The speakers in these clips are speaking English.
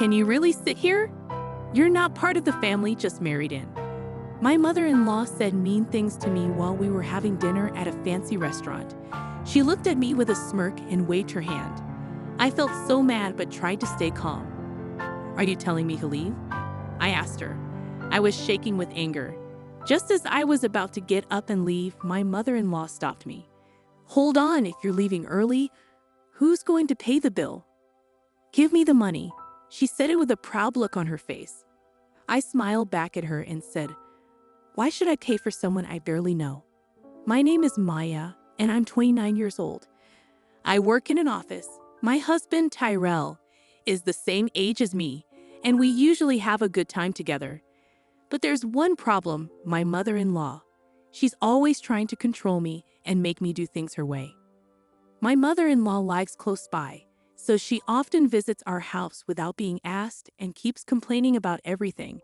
Can you really sit here? You're not part of the family, just married in. My mother-in-law said mean things to me while we were having dinner at a fancy restaurant. She looked at me with a smirk and waved her hand. I felt so mad but tried to stay calm. Are you telling me to leave? I asked her. I was shaking with anger. Just as I was about to get up and leave, my mother-in-law stopped me. Hold on, if you're leaving early, who's going to pay the bill? Give me the money. She said it with a proud look on her face. I smiled back at her and said, why should I pay for someone I barely know? My name is Maya, and I'm 29 years old. I work in an office. My husband, Tyrell, is the same age as me, and we usually have a good time together. But there's one problem, my mother-in-law. She's always trying to control me and make me do things her way. My mother-in-law lives close by, so she often visits our house without being asked and keeps complaining about everything.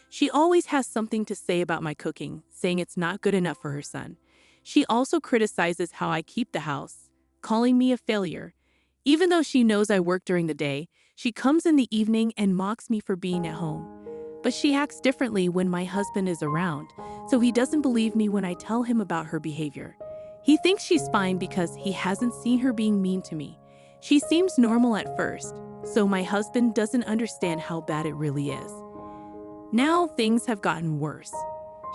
She always has something to say about my cooking, saying it's not good enough for her son. She also criticizes how I keep the house, calling me a failure. Even though she knows I work during the day, she comes in the evening and mocks me for being at home. But she acts differently when my husband is around, so he doesn't believe me when I tell him about her behavior. He thinks she's fine because he hasn't seen her being mean to me. She seems normal at first, so my husband doesn't understand how bad it really is. Now things have gotten worse.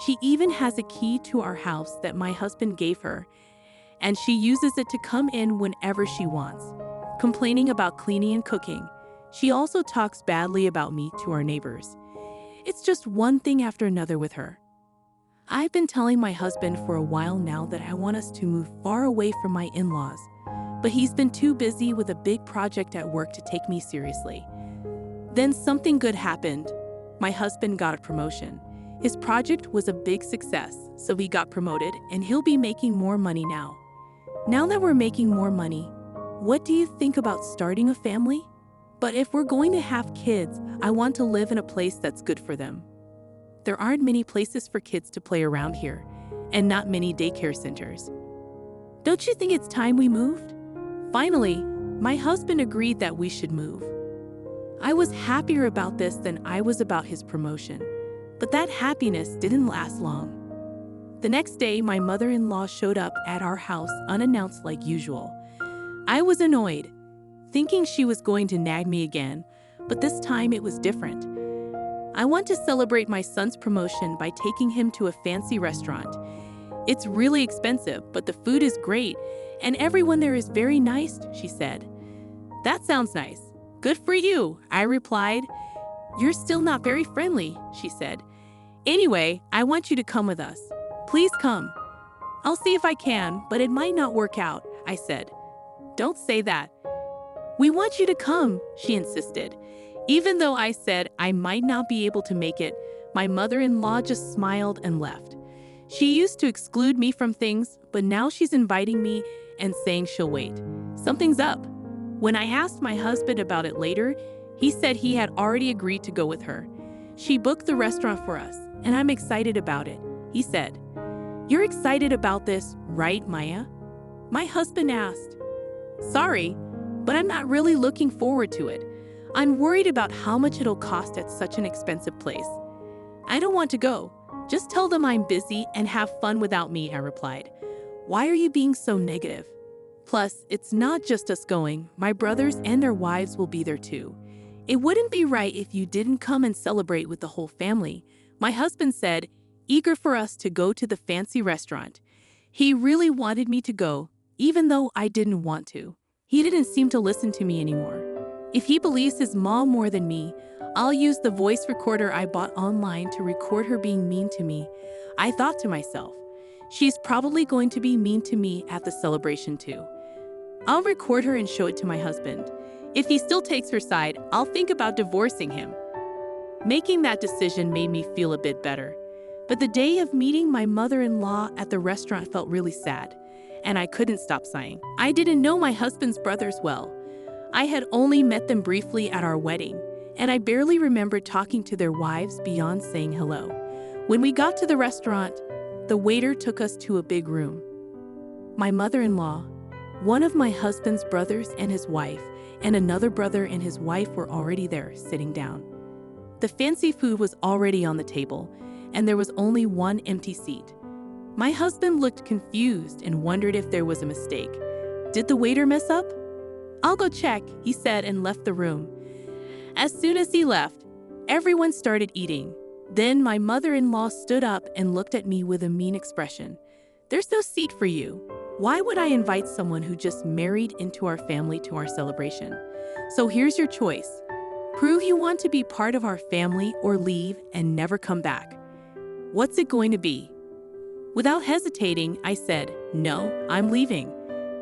She even has a key to our house that my husband gave her, and she uses it to come in whenever she wants, complaining about cleaning and cooking. She also talks badly about me to our neighbors. It's just one thing after another with her. I've been telling my husband for a while now that I want us to move far away from my in-laws, but he's been too busy with a big project at work to take me seriously. Then something good happened. My husband got a promotion. His project was a big success, so he got promoted and he'll be making more money now. Now that we're making more money, what do you think about starting a family? But if we're going to have kids, I want to live in a place that's good for them. There aren't many places for kids to play around here, and not many daycare centers. Don't you think it's time we moved? Finally, my husband agreed that we should move. I was happier about this than I was about his promotion, but that happiness didn't last long. The next day, my mother-in-law showed up at our house unannounced like usual. I was annoyed, thinking she was going to nag me again, but this time it was different. I want to celebrate my son's promotion by taking him to a fancy restaurant. It's really expensive, but the food is great, and everyone there is very nice, she said. That sounds nice. Good for you, I replied. You're still not very friendly, she said. Anyway, I want you to come with us. Please come. I'll see if I can, but it might not work out, I said. Don't say that. We want you to come, she insisted. Even though I said I might not be able to make it, my mother-in-law just smiled and left. She used to exclude me from things, but now she's inviting me and saying she'll wait. Something's up. When I asked my husband about it later, he said he had already agreed to go with her. She booked the restaurant for us, and I'm excited about it, he said. You're excited about this, right, Maya? My husband asked. Sorry, but I'm not really looking forward to it. I'm worried about how much it'll cost at such an expensive place. I don't want to go. Just tell them I'm busy and have fun without me, I replied. Why are you being so negative? Plus, it's not just us going. My brothers and their wives will be there too. It wouldn't be right if you didn't come and celebrate with the whole family, my husband said, eager for us to go to the fancy restaurant. He really wanted me to go, even though I didn't want to. He didn't seem to listen to me anymore. If he believes his mom more than me, I'll use the voice recorder I bought online to record her being mean to me. I thought to myself, she's probably going to be mean to me at the celebration too. I'll record her and show it to my husband. If he still takes her side, I'll think about divorcing him. Making that decision made me feel a bit better. But the day of meeting my mother-in-law at the restaurant felt really sad, and I couldn't stop sighing. I didn't know my husband's brothers well. I had only met them briefly at our wedding, and I barely remembered talking to their wives beyond saying hello. When we got to the restaurant, the waiter took us to a big room. My mother-in-law, One of my husband's brothers and his wife, and another brother and his wife were already there, sitting down. The fancy food was already on the table, and there was only one empty seat. My husband looked confused and wondered if there was a mistake. Did the waiter mess up? "I'll go check," he said and left the room. As soon as he left, everyone started eating. Then my mother-in-law stood up and looked at me with a mean expression. "There's no seat for you. Why would I invite someone who just married into our family to our celebration? So here's your choice. Prove you want to be part of our family or leave and never come back. What's it going to be?" Without hesitating, I said, "No, I'm leaving."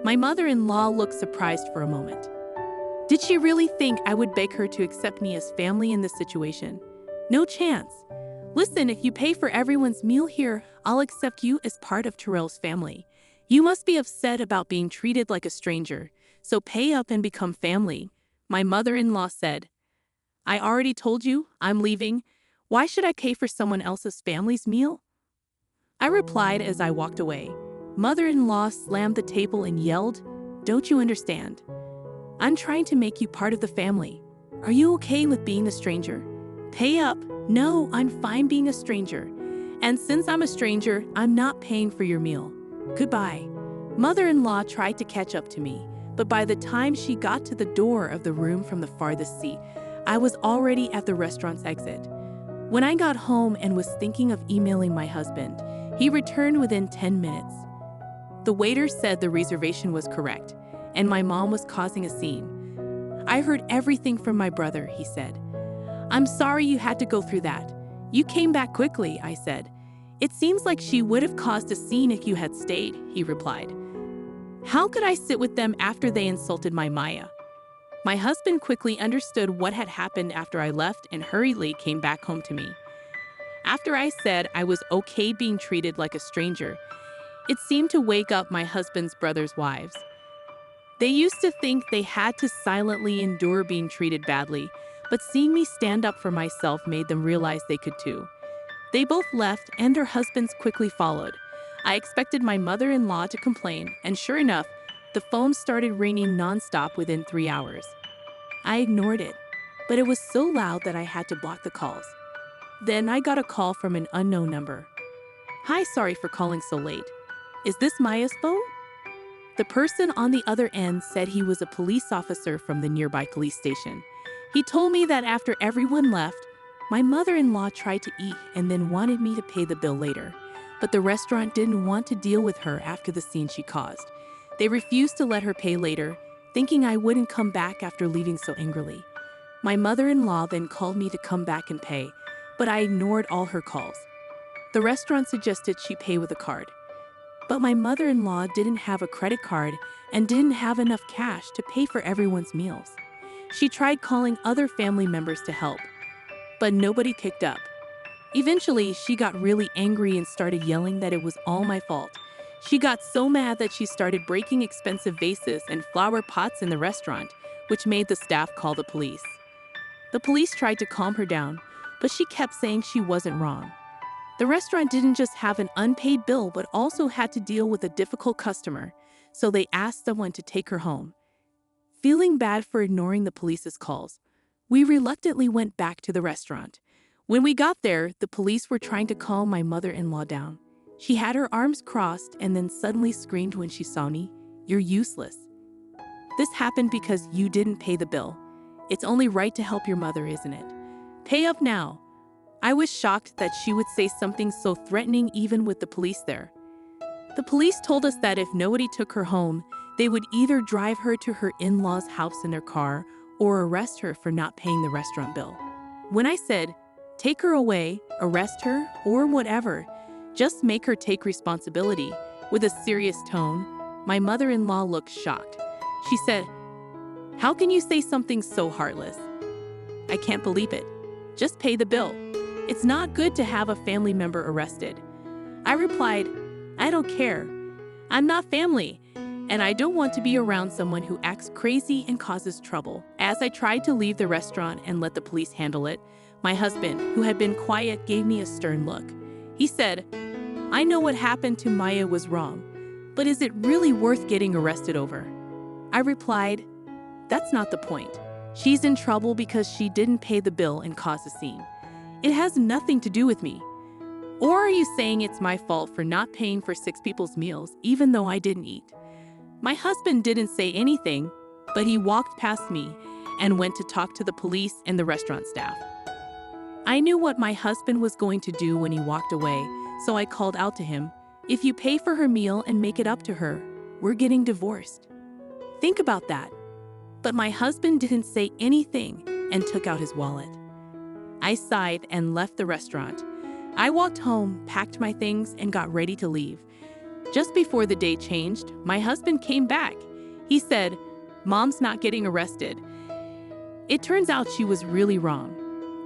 My mother-in-law looked surprised for a moment. Did she really think I would beg her to accept me as family in this situation? No chance. "Listen, if you pay for everyone's meal here, I'll accept you as part of Terrell's family. You must be upset about being treated like a stranger, so pay up and become family," my mother-in-law said. "I already told you, I'm leaving. Why should I pay for someone else's family's meal?" I replied as I walked away. Mother-in-law slammed the table and yelled, "Don't you understand? I'm trying to make you part of the family. Are you okay with being a stranger? Pay up." "No, I'm fine being a stranger. And since I'm a stranger, I'm not paying for your meal. Goodbye." Mother-in-law tried to catch up to me, but by the time she got to the door of the room from the farthest seat, I was already at the restaurant's exit. When I got home and was thinking of emailing my husband, he returned within 10 minutes. The waiter said the reservation was correct, and my mom was causing a scene. "I heard everything from my brother," he said. "I'm sorry you had to go through that. You came back quickly," I said. "It seems like she would have caused a scene if you had stayed," he replied. "How could I sit with them after they insulted my Maya?" My husband quickly understood what had happened after I left and hurriedly came back home to me. After I said I was okay being treated like a stranger, it seemed to wake up my husband's brother's wives. They used to think they had to silently endure being treated badly, but seeing me stand up for myself made them realize they could too. They both left and their husbands quickly followed. I expected my mother-in-law to complain, and sure enough, the phone started ringing nonstop within 3 hours. I ignored it, but it was so loud that I had to block the calls. Then I got a call from an unknown number. "Hi, sorry for calling so late. Is this Maya's phone?" The person on the other end said he was a police officer from the nearby police station. He told me that after everyone left, my mother-in-law tried to eat and then wanted me to pay the bill later. But the restaurant didn't want to deal with her after the scene she caused. They refused to let her pay later, thinking I wouldn't come back after leaving so angrily. My mother-in-law then called me to come back and pay, but I ignored all her calls. The restaurant suggested she pay with a card. But my mother-in-law didn't have a credit card and didn't have enough cash to pay for everyone's meals. She tried calling other family members to help, but nobody picked up. Eventually, she got really angry and started yelling that it was all my fault. She got so mad that she started breaking expensive vases and flower pots in the restaurant, which made the staff call the police. The police tried to calm her down, but she kept saying she wasn't wrong. The restaurant didn't just have an unpaid bill, but also had to deal with a difficult customer, so they asked someone to take her home. Feeling bad for ignoring the police's calls, we reluctantly went back to the restaurant. When we got there, the police were trying to calm my mother-in-law down. She had her arms crossed and then suddenly screamed when she saw me, "You're useless. This happened because you didn't pay the bill. It's only right to help your mother, isn't it? Pay up now." I was shocked that she would say something so threatening even with the police there. The police told us that if nobody took her home, they would either drive her to her in-laws' house in their car or arrest her for not paying the restaurant bill. When I said, "Take her away, arrest her, or whatever, just make her take responsibility," with a serious tone, my mother-in-law looked shocked. She said, "How can you say something so heartless? I can't believe it. Just pay the bill. It's not good to have a family member arrested." I replied, "I don't care. I'm not family, and I don't want to be around someone who acts crazy and causes trouble." As I tried to leave the restaurant and let the police handle it, my husband, who had been quiet, gave me a stern look. He said, "I know what happened to Maya was wrong, but is it really worth getting arrested over?" I replied, "That's not the point. She's in trouble because she didn't pay the bill and caused a scene. It has nothing to do with me. Or are you saying it's my fault for not paying for 6 people's meals even though I didn't eat?" My husband didn't say anything, but he walked past me and went to talk to the police and the restaurant staff. I knew what my husband was going to do when he walked away, so I called out to him, "If you pay for her meal and make it up to her, we're getting divorced." Think about that. But my husband didn't say anything and took out his wallet. I sighed and left the restaurant. I walked home, packed my things, and got ready to leave. Just before the day changed, my husband came back. He said, "Mom's not getting arrested." It turns out she was really wrong.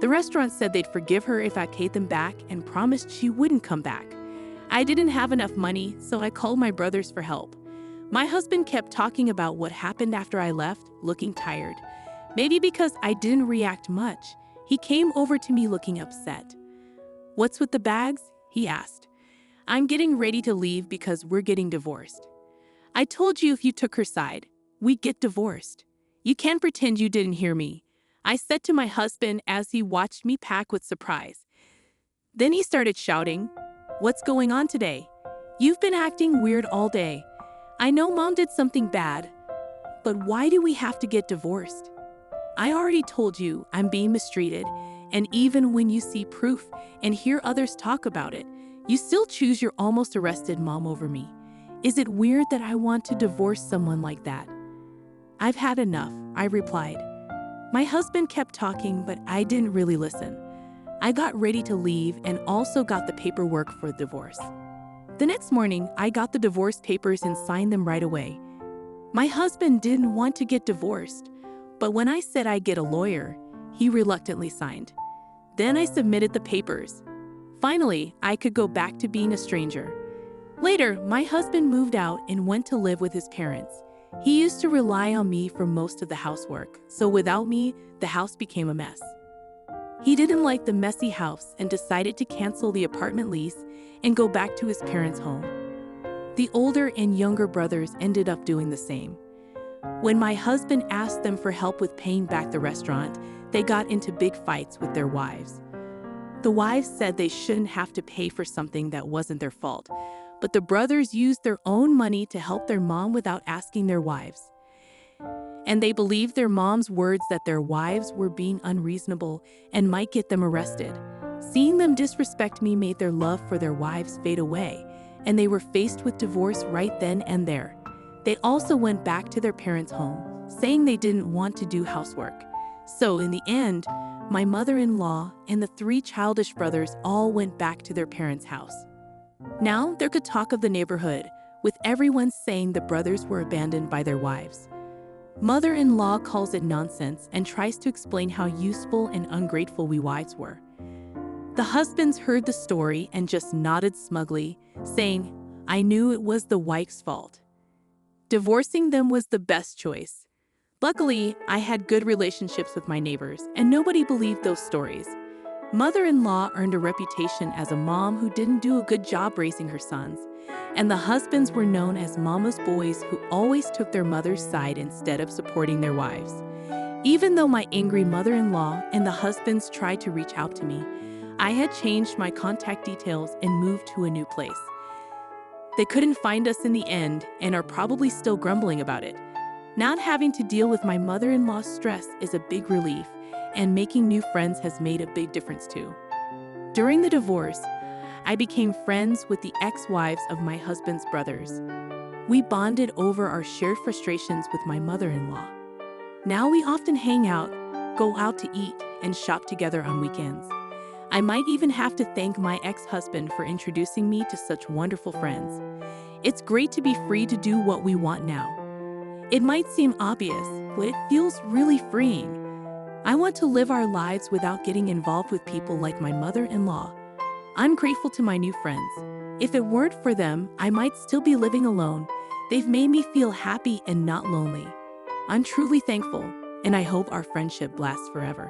The restaurant said they'd forgive her if I paid them back and promised she wouldn't come back. I didn't have enough money, so I called my brothers for help. My husband kept talking about what happened after I left, looking tired. Maybe because I didn't react much, he came over to me looking upset. "What's with the bags?" he asked. "I'm getting ready to leave because we're getting divorced." "I told you if you took her side, we'd get divorced. You can't pretend you didn't hear me," I said to my husband as he watched me pack with surprise. Then he started shouting, "What's going on today? You've been acting weird all day. I know Mom did something bad, but why do we have to get divorced? I already told you I'm being mistreated, and even when you see proof and hear others talk about it, you still choose your almost arrested mom over me. Is it weird that I want to divorce someone like that?" "I've had enough," I replied. My husband kept talking, but I didn't really listen. I got ready to leave and also got the paperwork for the divorce. The next morning, I got the divorce papers and signed them right away. My husband didn't want to get divorced, but when I said I'd get a lawyer, he reluctantly signed. Then I submitted the papers. Finally, I could go back to being a stranger. Later, my husband moved out and went to live with his parents. He used to rely on me for most of the housework, so without me, the house became a mess. He didn't like the messy house and decided to cancel the apartment lease and go back to his parents' home. The older and younger brothers ended up doing the same. When my husband asked them for help with paying back the restaurant, they got into big fights with their wives. The wives said they shouldn't have to pay for something that wasn't their fault, but the brothers used their own money to help their mom without asking their wives. And they believed their mom's words that their wives were being unreasonable and might get them arrested. Seeing them disrespect me made their love for their wives fade away, and they were faced with divorce right then and there. They also went back to their parents' home, saying they didn't want to do housework. So in the end, my mother-in-law and the 3 childish brothers all went back to their parents' house. Now there could talk of the neighborhood, with everyone saying the brothers were abandoned by their wives. Mother-in-law calls it nonsense and tries to explain how useful and ungrateful we wives were. The husbands heard the story and just nodded smugly, saying, "I knew it was the wife's fault." Divorcing them was the best choice. Luckily, I had good relationships with my neighbors, and nobody believed those stories. Mother-in-law earned a reputation as a mom who didn't do a good job raising her sons, and the husbands were known as mama's boys who always took their mother's side instead of supporting their wives. Even though my angry mother-in-law and the husbands tried to reach out to me, I had changed my contact details and moved to a new place. They couldn't find us in the end and are probably still grumbling about it. Not having to deal with my mother-in-law's stress is a big relief, and making new friends has made a big difference too. During the divorce, I became friends with the ex-wives of my husband's brothers. We bonded over our shared frustrations with my mother-in-law. Now we often hang out, go out to eat, and shop together on weekends. I might even have to thank my ex-husband for introducing me to such wonderful friends. It's great to be free to do what we want now. It might seem obvious, but it feels really freeing. I want to live our lives without getting involved with people like my mother-in-law. I'm grateful to my new friends. If it weren't for them, I might still be living alone. They've made me feel happy and not lonely. I'm truly thankful, and I hope our friendship lasts forever.